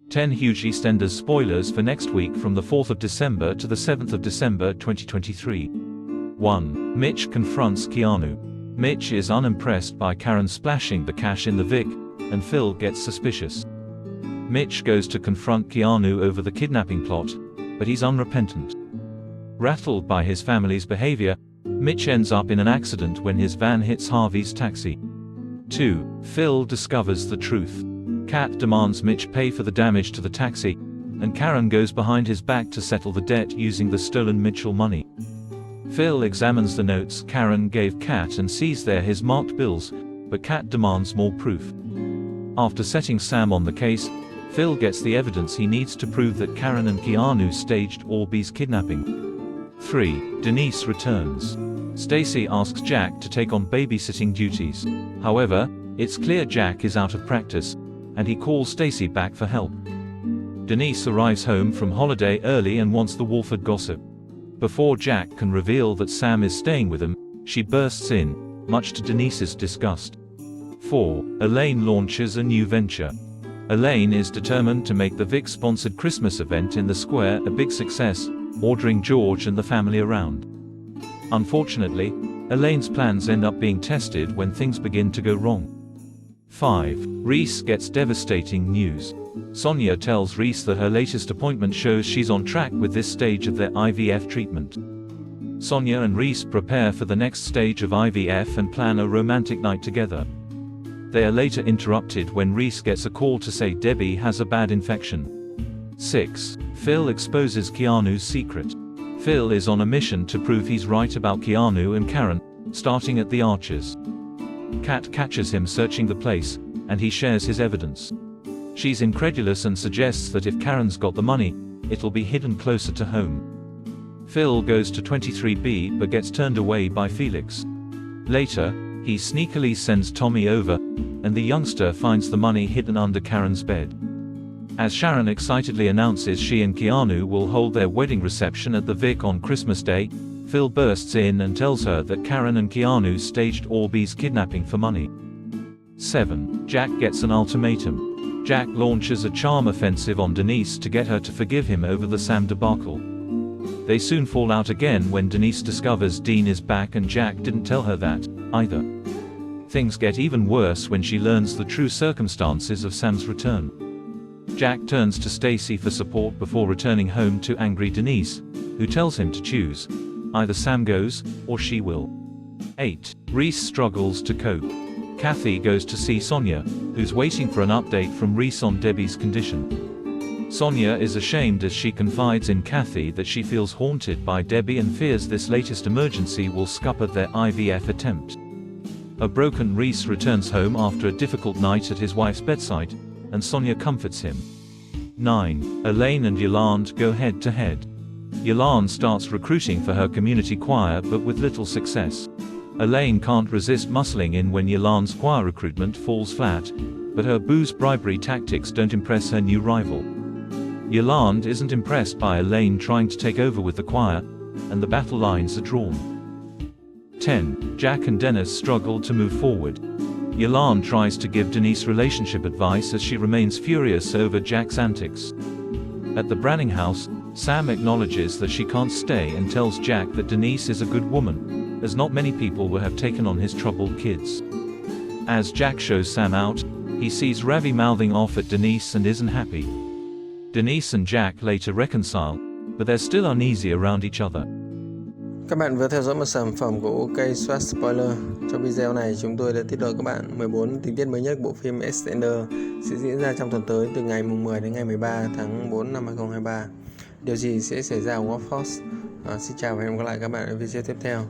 10 huge EastEnders spoilers for next week from the 4th of December to the 7th of December 2023. 1. Mitch confronts Keanu. Mitch is unimpressed by Karen splashing the cash in the Vic, and Phil gets suspicious. Mitch goes to confront Keanu over the kidnapping plot, but he's unrepentant. Rattled by his family's behavior, Mitch ends up in an accident when his van hits Harvey's taxi. 2. Phil discovers the truth. Kat demands Mitch pay for the damage to the taxi, and Karen goes behind his back to settle the debt using the stolen Mitchell money. Phil examines the notes Karen gave Kat and sees they're his marked bills, but Kat demands more proof. After setting Sam on the case, Phil gets the evidence he needs to prove that Karen and Keanu staged Orby's kidnapping. 3. Denise returns. Stacy asks Jack to take on babysitting duties. However, it's clear Jack is out of practice, and he calls Stacy back for help. Denise arrives home from holiday early and wants the Wolford gossip. Before Jack can reveal that Sam is staying with him, she bursts in, much to Denise's disgust. 4. Elaine launches a new venture. Elaine is determined to make the Vic-sponsored Christmas event in the square a big success, ordering George and the family around. Unfortunately, Elaine's plans end up being tested when things begin to go wrong. 5. Reese gets devastating news. Sonia tells Reese that her latest appointment shows she's on track with this stage of their IVF treatment. Sonia and Reese prepare for the next stage of IVF and plan a romantic night together. They are later interrupted when Reese gets a call to say Debbie has a bad infection. 6. Phil exposes Keanu's secret. Phil is on a mission to prove he's right about Keanu and Karen, starting at the Archers. Kat catches him searching the place, and he shares his evidence. She's incredulous and suggests that if Karen's got the money, it'll be hidden closer to home. Phil goes to 23B but gets turned away by Felix. Later, he sneakily sends Tommy over, and the youngster finds the money hidden under Karen's bed. As Sharon excitedly announces she and Keanu will hold their wedding reception at the Vic on Christmas Day, Phil bursts in and tells her that Karen and Keanu staged Orby's kidnapping for money. 7. Jack gets an ultimatum. Jack launches a charm offensive on Denise to get her to forgive him over the Sam debacle. They soon fall out again when Denise discovers Dean is back and Jack didn't tell her that, either. Things get even worse when she learns the true circumstances of Sam's return. Jack turns to Stacy for support before returning home to angry Denise, who tells him to choose. Either Sam goes, or she will. 8. Reese struggles to cope. Kathy goes to see Sonia, who's waiting for an update from Reese on Debbie's condition. Sonia is ashamed as she confides in Kathy that she feels haunted by Debbie and fears this latest emergency will scupper their IVF attempt. A broken Reese returns home after a difficult night at his wife's bedside, and Sonia comforts him. 9. Elaine and Yolande go head-to-head. Yolande starts recruiting for her community choir but with little success. Elaine can't resist muscling in when Yolande's choir recruitment falls flat, but her booze bribery tactics don't impress her new rival. Yolande isn't impressed by Elaine trying to take over with the choir, and the battle lines are drawn. 10. Jack and Dennis struggle to move forward. Yolande tries to give Denise relationship advice as she remains furious over Jack's antics. At the Branning house, Sam acknowledges that she can't stay and tells Jack that Denise is a good woman, as not many people would have taken on his troubled kids. As Jack shows Sam out, he sees Ravi mouthing off at Denise and isn't happy. Denise and Jack later reconcile, but they're still uneasy around each other. Các bạn vừa theo dõi một sản phẩm của OK Spoiler. Trong video này chúng tôi đã tiết lộ các bạn 14 tình tiết mới nhất bộ phim EastEnders sẽ diễn ra trong tuần tới từ ngày 10 đến ngày 13 tháng 4 năm 2023. Điều gì sẽ xảy ra ở Watford? Xin chào và hẹn gặp lại các bạn ở video tiếp theo.